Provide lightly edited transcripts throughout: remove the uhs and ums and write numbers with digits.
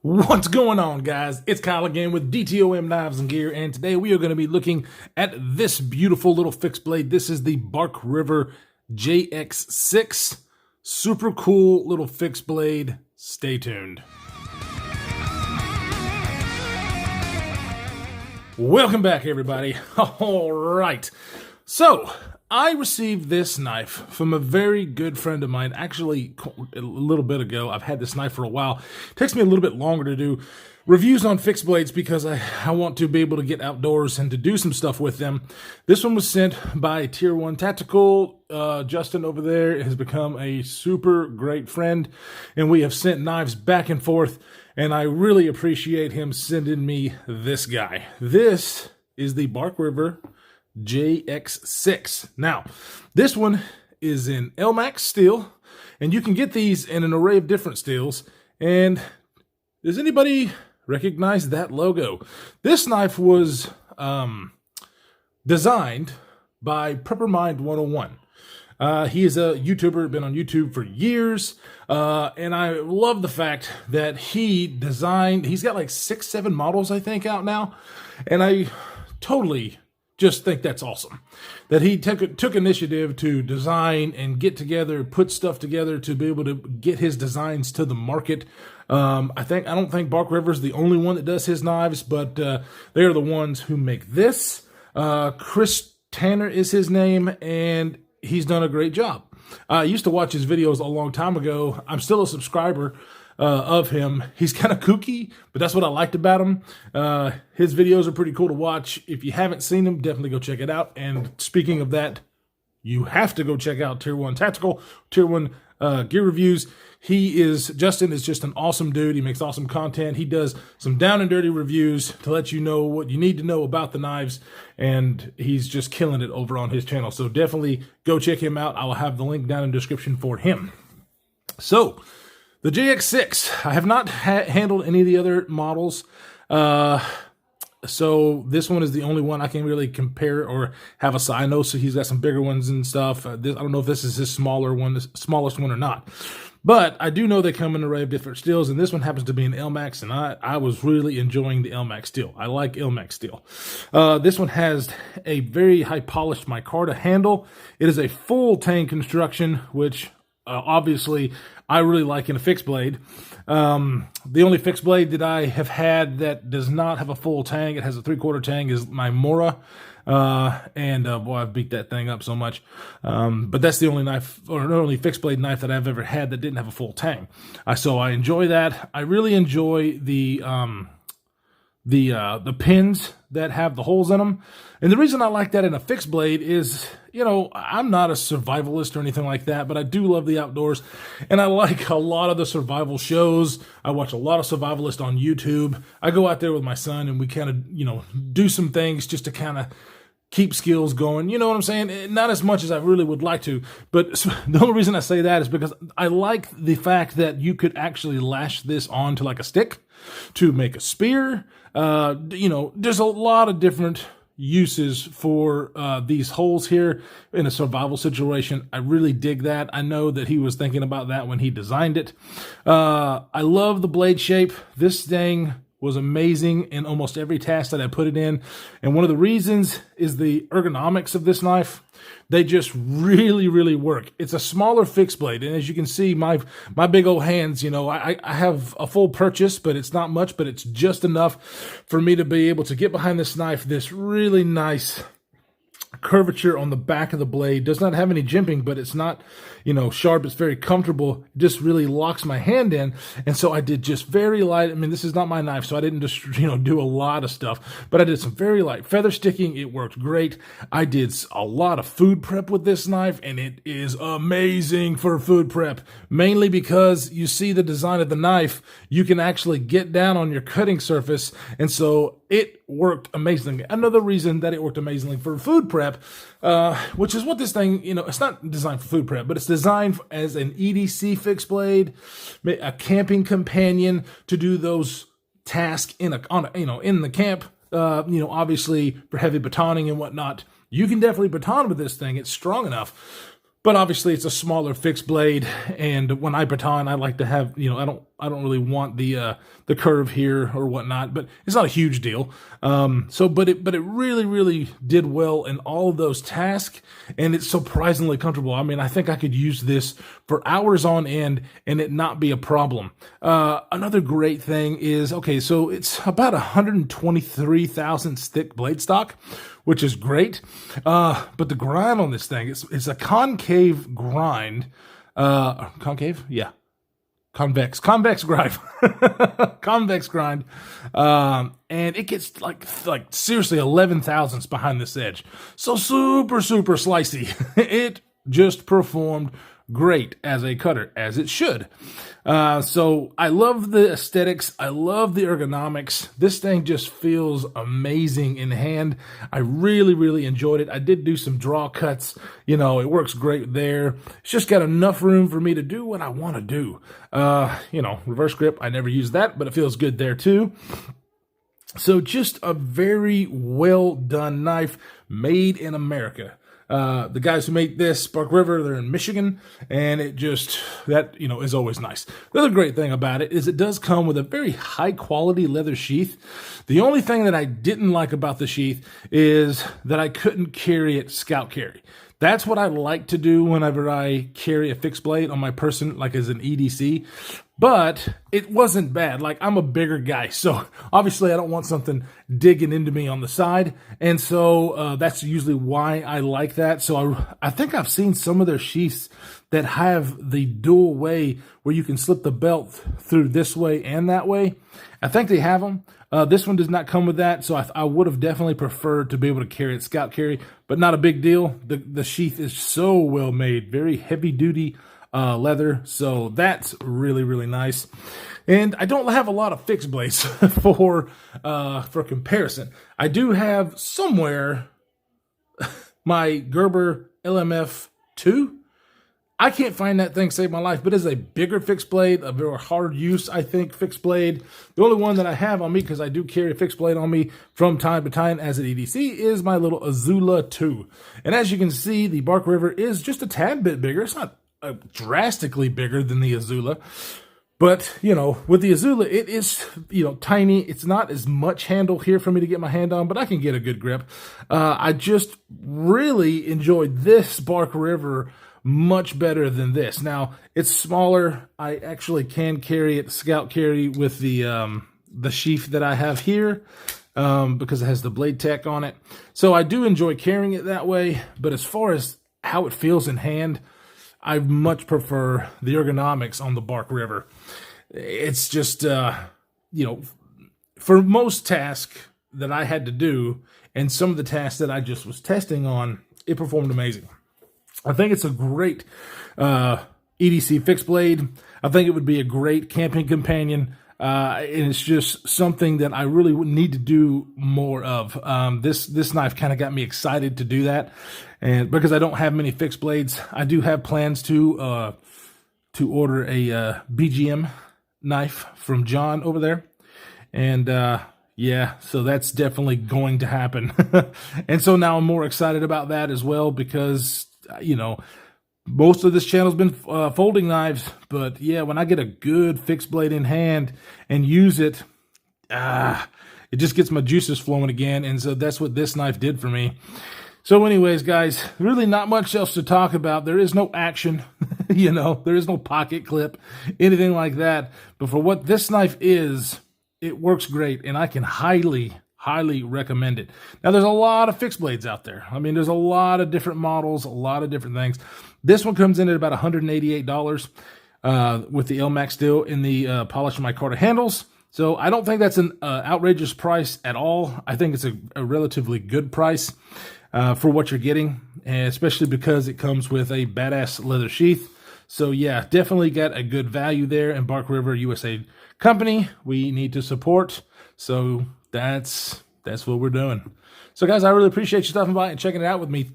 What's going on, guys? It's Kyle again with DTOM Knives and Gear, and today we are going to be looking at this beautiful little fixed blade. This is the Bark River JX6. Super cool little fixed blade. Stay tuned. Welcome back, everybody. All right. So, I received this knife from a very good friend of mine, actually a little bit ago. I've had this knife for a while. It takes me a little bit longer to do reviews on fixed blades because I want to be able to get outdoors and to do some stuff with them. This one was sent by Tier 1 Tactical. Justin over there has become a super great friend, and we have sent knives back and forth, and I really appreciate him sending me this guy. This is the Bark River JX6. Now, this one is in LMAX steel, and you can get these in an array of different steels. And does anybody recognize that logo? This knife was designed by Preppermind 101. He is a YouTuber, been on YouTube for years, and I love the fact that he's got like 6-7 models, I think, out now, and I totally just think that's awesome that he took initiative to design and get together, put stuff together to be able to get his designs to the market. I don't think Bark River is the only one that does his knives, but they are the ones who make this. Chris Tanner is his name, and he's done a great job. I used to watch his videos a long time ago. I'm still a subscriber of him. He's kind of kooky, but that's what I liked about him. His videos are pretty cool to watch. If you haven't seen them, definitely go check it out. And speaking of that, you have to go check out Tier 1 Tactical, Tier 1 Gear Reviews. Justin is just an awesome dude. He makes awesome content. He does some down and dirty reviews to let you know what you need to know about the knives, and he's just killing it over on his channel. So definitely go check him out. I will have the link down in the description for him. So, the JX6, I have not handled any of the other models, so this one is the only one I can really compare or have a side. I know so he's got some bigger ones and stuff. I don't know if this is his smallest one or not. But I do know they come in an array of different steels, and this one happens to be an LMAX, and I was really enjoying the LMAX steel. I like LMAX steel. This one has a very high-polished micarta handle. It is a full tang construction, which obviously I really like in a fixed blade. The only fixed blade that I have had that does not have a full tang, it has a 3/4 tang, is my Mora. Boy, I've beat that thing up so much. But that's the only knife, or the only fixed blade knife that I've ever had that didn't have a full tang. So I enjoy that. I really enjoy the pins that have the holes in them. And the reason I like that in a fixed blade is, I'm not a survivalist or anything like that, but I do love the outdoors. And I like a lot of the survival shows. I watch a lot of survivalists on YouTube. I go out there with my son and we kind of, do some things just to kind of keep skills going. You know what I'm saying? Not as much as I really would like to, but the only reason I say that is because I like the fact that you could actually lash this onto like a stick to make a spear. There's a lot of different uses for these holes here in a survival situation. I really dig that. I know that he was thinking about that when he designed it. I love the blade shape. This thing was amazing in almost every task that I put it in. And one of the reasons is the ergonomics of this knife. They just really, really work. It's a smaller fixed blade. And as you can see, my big old hands, I have a full purchase, but it's not much, but it's just enough for me to be able to get behind this knife. This really nice curvature on the back of the blade. Does not have any jimping, but it's not, sharp. It's very comfortable. It just really locks my hand in. And so I did just very light. I mean, this is not my knife, so I didn't just, do a lot of stuff, but I did some very light feather sticking. It worked great. I did a lot of food prep with this knife, and it is amazing for food prep, mainly because you see the design of the knife. You can actually get down on your cutting surface. And so it worked amazingly. Another reason that it worked amazingly for food prep, which is what this thing, it's not designed for food prep, but it's designed as an EDC fixed blade, a camping companion to do those tasks in the camp. Obviously for heavy batoning and whatnot. You can definitely baton with this thing. It's strong enough. But obviously it's a smaller fixed blade, and when I baton, I like to have, I don't don't really want the curve here or whatnot, but it's not a huge deal. But it really, really did well in all of those tasks, and it's surprisingly comfortable. I mean, I think I could use this for hours on end and it not be a problem. Another great thing is, okay, so it's about 123 thousandths thick blade stock, which is great. But the grind on this thing is a concave grind. Concave? Yeah. Convex grind. Convex grind. And it gets like seriously 11 thousandths behind this edge. So super, super slicey. It just performed great as a cutter, as it should. So I love the aesthetics. I love the ergonomics. This thing just feels amazing in hand. I really, really enjoyed it. I did do some draw cuts. You know, it works great there. It's just got enough room for me to do what I want to do. You know, reverse grip, I never use that, but it feels good there too. So just a very well done knife made in America. The guys who made this, Bark River, they're in Michigan, and it just, that, you know, is always nice. The other great thing about it is it does come with a very high quality leather sheath. The only thing that I didn't like about the sheath is that I couldn't carry it scout carry. That's what I like to do whenever I carry a fixed blade on my person, like as an EDC. But it wasn't bad. Like, I'm a bigger guy, so obviously I don't want something digging into me on the side. And so that's usually why I like that. So I think I've seen some of their sheaths that have the dual way where you can slip the belt through this way and that way. I think they have them. This one does not come with that, so I would have definitely preferred to be able to carry it scout carry, but not a big deal. The sheath is so well made, very heavy duty leather, so that's really, really nice. And I don't have a lot of fixed blades for comparison. I do have somewhere my Gerber LMF 2. I can't find that thing, saved my life, but it's a bigger fixed blade, a very hard use, I think, fixed blade. The only one that I have on me, because I do carry a fixed blade on me from time to time as an EDC, is my little Azula 2. And as you can see, the Bark River is just a tad bit bigger. It's not drastically bigger than the Azula. But, you know, with the Azula, it is, you know, tiny. It's not as much handle here for me to get my hand on, but I can get a good grip. I just really enjoyed this Bark River much better than this. Now, it's smaller. I actually can carry it scout carry with the sheath that I have here because it has the blade tech on it. So I do enjoy carrying it that way, but as far as how it feels in hand, I much prefer the ergonomics on the Bark River. It's just, you know, for most tasks that I had to do and some of the tasks that I just was testing on, it performed amazing. I think it's a great EDC fixed blade. I think it would be a great camping companion. And it's just something that I really need to do more of. This knife kind of got me excited to do that. And because I don't have many fixed blades, I do have plans to order a BGM knife from John over there. And yeah, so that's definitely going to happen. And so now I'm more excited about that as well because, you know, most of this channel's been folding knives, but yeah, when I get a good fixed blade in hand and use it, it just gets my juices flowing again, and so that's what this knife did for me. So anyways, guys, really not much else to talk about. There is no action, you know, there is no pocket clip, anything like that, but for what this knife is, it works great, and I can highly recommend it. Now, there's a lot of fixed blades out there. I mean, there's a lot of different models, a lot of different things. This one comes in at about $188 with the LMAX steel in the Polish micarta handles. So I don't think that's an outrageous price at all. I think it's a relatively good price for what you're getting, and especially because it comes with a badass leather sheath. So yeah, definitely got a good value there. And Bark River USA company, we need to support. So that's what we're doing. So guys, I really appreciate you stopping by and checking it out with me.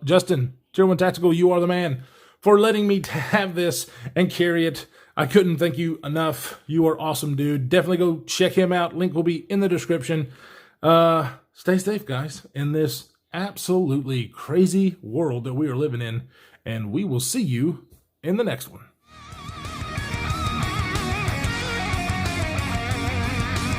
Justin, Tier 1 Tactical, you are the man for letting me have this and carry it. I couldn't thank you enough. You are awesome, dude. Definitely go check him out. Link will be in the description. Stay safe, guys, in this absolutely crazy world that we are living in. And we will see you in the next one.